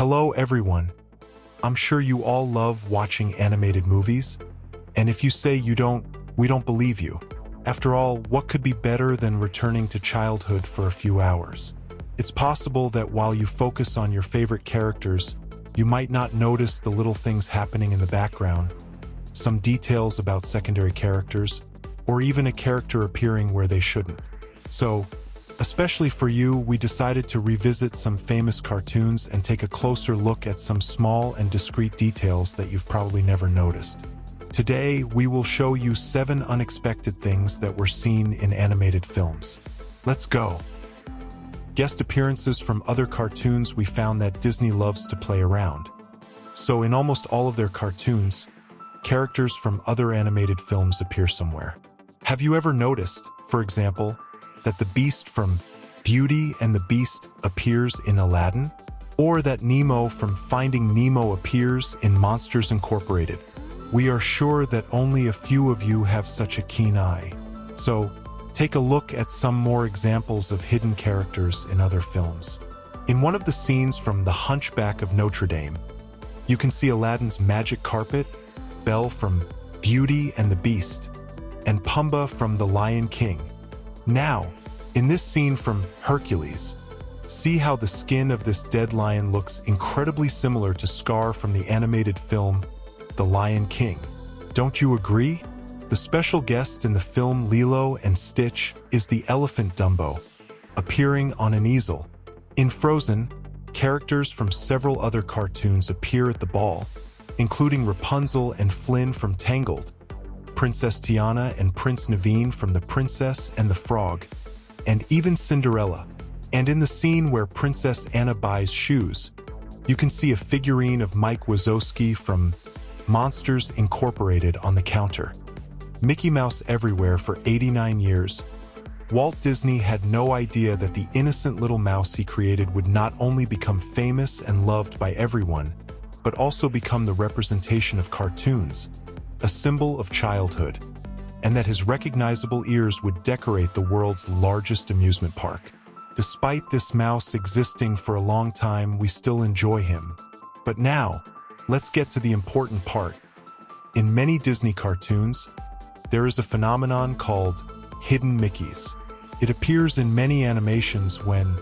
Hello everyone. I'm sure you all love watching animated movies. And if you say you don't, we don't believe you. After all, what could be better than returning to childhood for a few hours? It's possible that while you focus on your favorite characters, you might not notice the little things happening in the background, some details about secondary characters, or even a character appearing where they shouldn't. So, especially for you, we decided to revisit some famous cartoons and take a closer look at some small and discreet details that you've probably never noticed. Today, we will show you 7 unexpected things that were seen in animated films. Let's go! Guest appearances from other cartoons. We found that Disney loves to play around. So in almost all of their cartoons, characters from other animated films appear somewhere. Have you ever noticed, for example, that the Beast from Beauty and the Beast appears in Aladdin? Or that Nemo from Finding Nemo appears in Monsters Incorporated? We are sure that only a few of you have such a keen eye. So, take a look at some more examples of hidden characters in other films. In one of the scenes from The Hunchback of Notre Dame, you can see Aladdin's magic carpet, Belle from Beauty and the Beast, and Pumbaa from The Lion King. Now, in this scene from Hercules, see how the skin of this dead lion looks incredibly similar to Scar from the animated film The Lion King. Don't you agree? The special guest in the film Lilo and Stitch is the elephant Dumbo, appearing on an easel. In Frozen, characters from several other cartoons appear at the ball, including Rapunzel and Flynn from Tangled, Princess Tiana and Prince Naveen from The Princess and the Frog, and even Cinderella. And in the scene where Princess Anna buys shoes, you can see a figurine of Mike Wazowski from Monsters Incorporated on the counter. Mickey Mouse everywhere for 89 years. Walt Disney had no idea that the innocent little mouse he created would not only become famous and loved by everyone, but also become the representation of cartoons, a symbol of childhood, and that his recognizable ears would decorate the world's largest amusement park. Despite this mouse existing for a long time, we still enjoy him. But now, let's get to the important part. In many Disney cartoons, there is a phenomenon called hidden Mickeys. It appears in many animations when,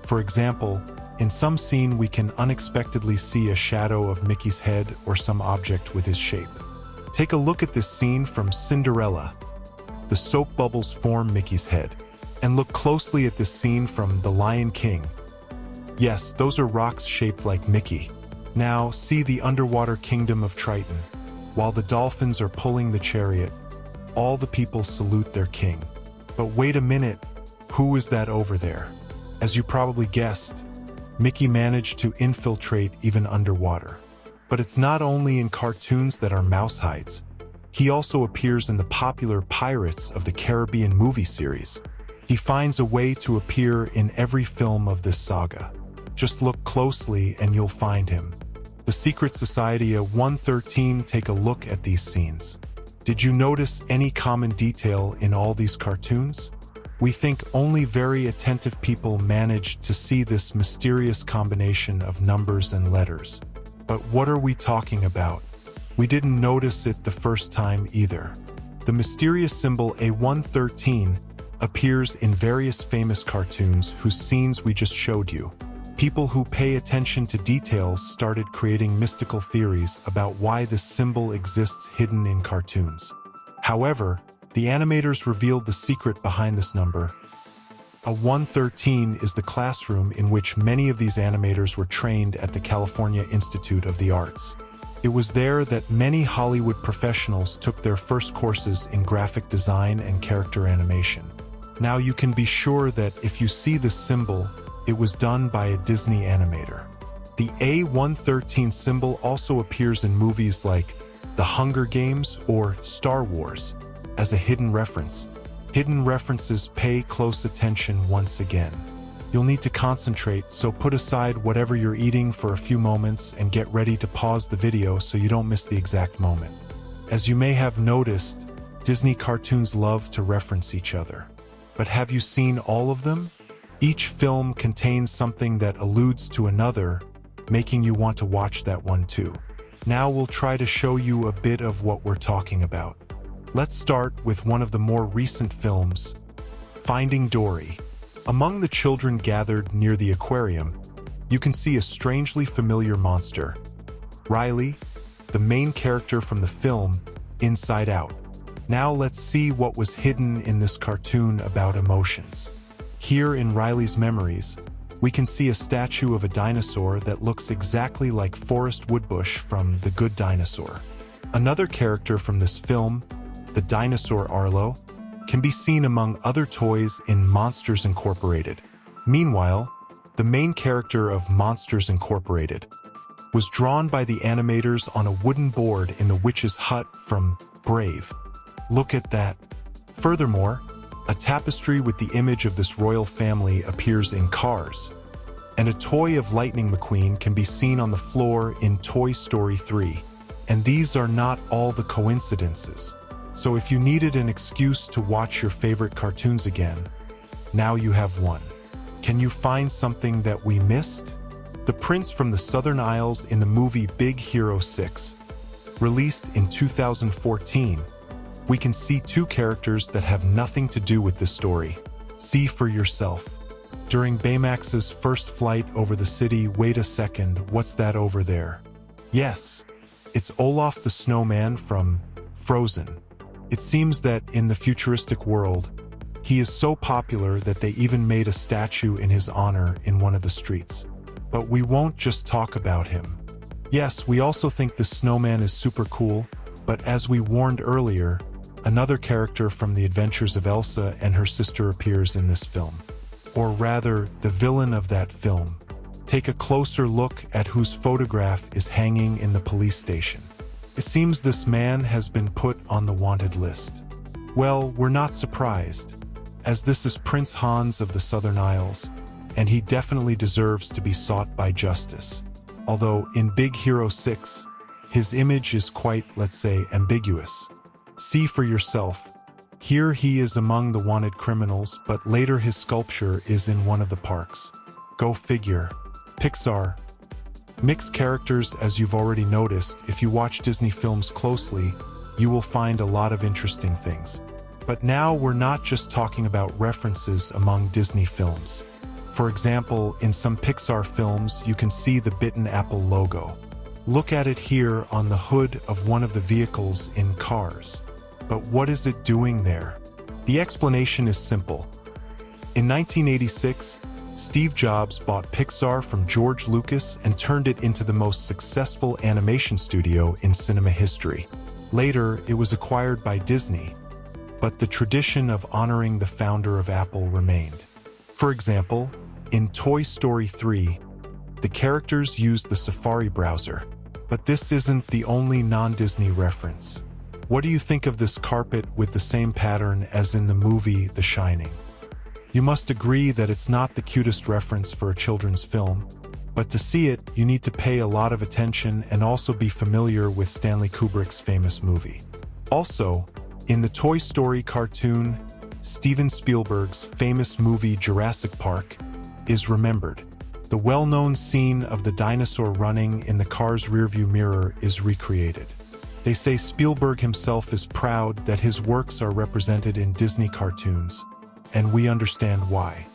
for example, in some scene we can unexpectedly see a shadow of Mickey's head or some object with his shape. Take a look at this scene from Cinderella. The soap bubbles form Mickey's head. And look closely at this scene from The Lion King. Yes, those are rocks shaped like Mickey. Now, see the underwater kingdom of Triton. While the dolphins are pulling the chariot, all the people salute their king. But wait a minute, who is that over there? As you probably guessed, Mickey managed to infiltrate even underwater. But it's not only in cartoons that our mouse hides. He also appears in the popular Pirates of the Caribbean movie series. He finds a way to appear in every film of this saga. Just look closely and you'll find him. The Secret Society of 113. Take a look at these scenes. Did you notice any common detail in all these cartoons? We think only very attentive people managed to see this mysterious combination of numbers and letters. But what are we talking about? We didn't notice it the first time either. The mysterious symbol A113 appears in various famous cartoons whose scenes we just showed you. People who pay attention to details started creating mystical theories about why this symbol exists hidden in cartoons. However, the animators revealed the secret behind this number. A 113 is the classroom in which many of these animators were trained at the California Institute of the Arts. It was there that many Hollywood professionals took their first courses in graphic design and character animation. Now you can be sure that if you see this symbol, it was done by a Disney animator. The A113 symbol also appears in movies like The Hunger Games or Star Wars as a hidden reference. Hidden references pay close attention once again. You'll need to concentrate, so put aside whatever you're eating for a few moments and get ready to pause the video so you don't miss the exact moment. As you may have noticed, Disney cartoons love to reference each other. But have you seen all of them? Each film contains something that alludes to another, making you want to watch that one too. Now we'll try to show you a bit of what we're talking about. Let's start with one of the more recent films, Finding Dory. Among the children gathered near the aquarium, you can see a strangely familiar monster. Riley, the main character from the film, Inside Out. Now let's see what was hidden in this cartoon about emotions. Here in Riley's memories, we can see a statue of a dinosaur that looks exactly like Forrest Woodbush from The Good Dinosaur. Another character from this film, the dinosaur Arlo, can be seen among other toys in Monsters Incorporated. Meanwhile, the main character of Monsters Incorporated was drawn by the animators on a wooden board in the witch's hut from Brave. Look at that. Furthermore, a tapestry with the image of this royal family appears in Cars, and a toy of Lightning McQueen can be seen on the floor in Toy Story 3. And these are not all the coincidences. So if you needed an excuse to watch your favorite cartoons again, now you have one. Can you find something that we missed? The prince from the Southern Isles in the movie Big Hero 6, released in 2014, we can see two characters that have nothing to do with this story. See for yourself. During Baymax's first flight over the city, wait a second, what's that over there? Yes, it's Olaf the snowman from Frozen. It seems that in the futuristic world, he is so popular that they even made a statue in his honor in one of the streets. But we won't just talk about him. Yes, we also think the snowman is super cool, but as we warned earlier, another character from the adventures of Elsa and her sister appears in this film. Or rather, the villain of that film. Take a closer look at whose photograph is hanging in the police station. It seems this man has been put on the wanted list. Well, we're not surprised, as this is Prince Hans of the Southern Isles, and he definitely deserves to be sought by justice. Although in Big Hero 6, his image is quite, let's say, ambiguous. See for yourself. Here he is among the wanted criminals, but later his sculpture is in one of the parks. Go figure. Pixar. Mixed characters, as you've already noticed. If you watch Disney films closely, you will find a lot of interesting things. But now we're not just talking about references among Disney films. For example, in some Pixar films, you can see the Bitten Apple logo. Look at it here on the hood of one of the vehicles in Cars. But what is it doing there? The explanation is simple. In 1986, Steve Jobs bought Pixar from George Lucas and turned it into the most successful animation studio in cinema history. Later, it was acquired by Disney, but the tradition of honoring the founder of Apple remained. For example, in Toy Story 3, the characters use the Safari browser. But this isn't the only non-Disney reference. What do you think of this carpet with the same pattern as in the movie The Shining? You must agree that it's not the cutest reference for a children's film, but to see it, you need to pay a lot of attention and also be familiar with Stanley Kubrick's famous movie. Also, in the Toy Story cartoon, Steven Spielberg's famous movie Jurassic Park is remembered. The well-known scene of the dinosaur running in the car's rearview mirror is recreated. They say Spielberg himself is proud that his works are represented in Disney cartoons, and we understand why.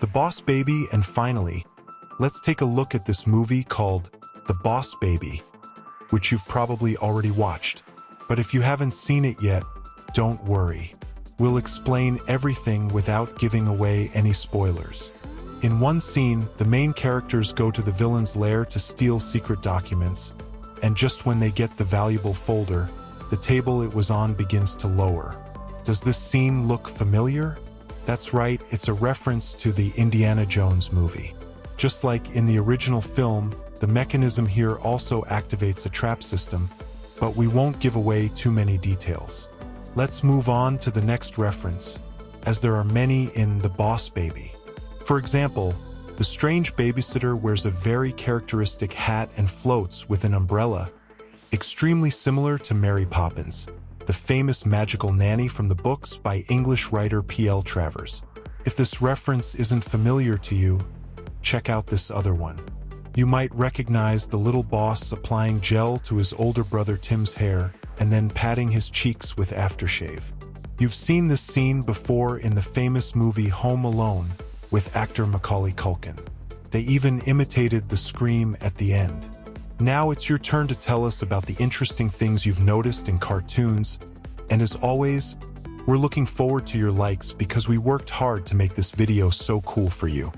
The Boss Baby, and finally, let's take a look at this movie called The Boss Baby, which you've probably already watched. But if you haven't seen it yet, don't worry. We'll explain everything without giving away any spoilers. In one scene, the main characters go to the villain's lair to steal secret documents, and just when they get the valuable folder, the table it was on begins to lower. Does this scene look familiar? That's right, it's a reference to the Indiana Jones movie. Just like in the original film, the mechanism here also activates a trap system, but we won't give away too many details. Let's move on to the next reference, as there are many in The Boss Baby. For example, the strange babysitter wears a very characteristic hat and floats with an umbrella, extremely similar to Mary Poppins, the famous magical nanny from the books by English writer P.L. Travers. If this reference isn't familiar to you, check out this other one. You might recognize the little boss applying gel to his older brother Tim's hair and then patting his cheeks with aftershave. You've seen this scene before in the famous movie Home Alone with actor Macaulay Culkin. They even imitated the scream at the end. Now it's your turn to tell us about the interesting things you've noticed in cartoons, and as always, we're looking forward to your likes because we worked hard to make this video so cool for you.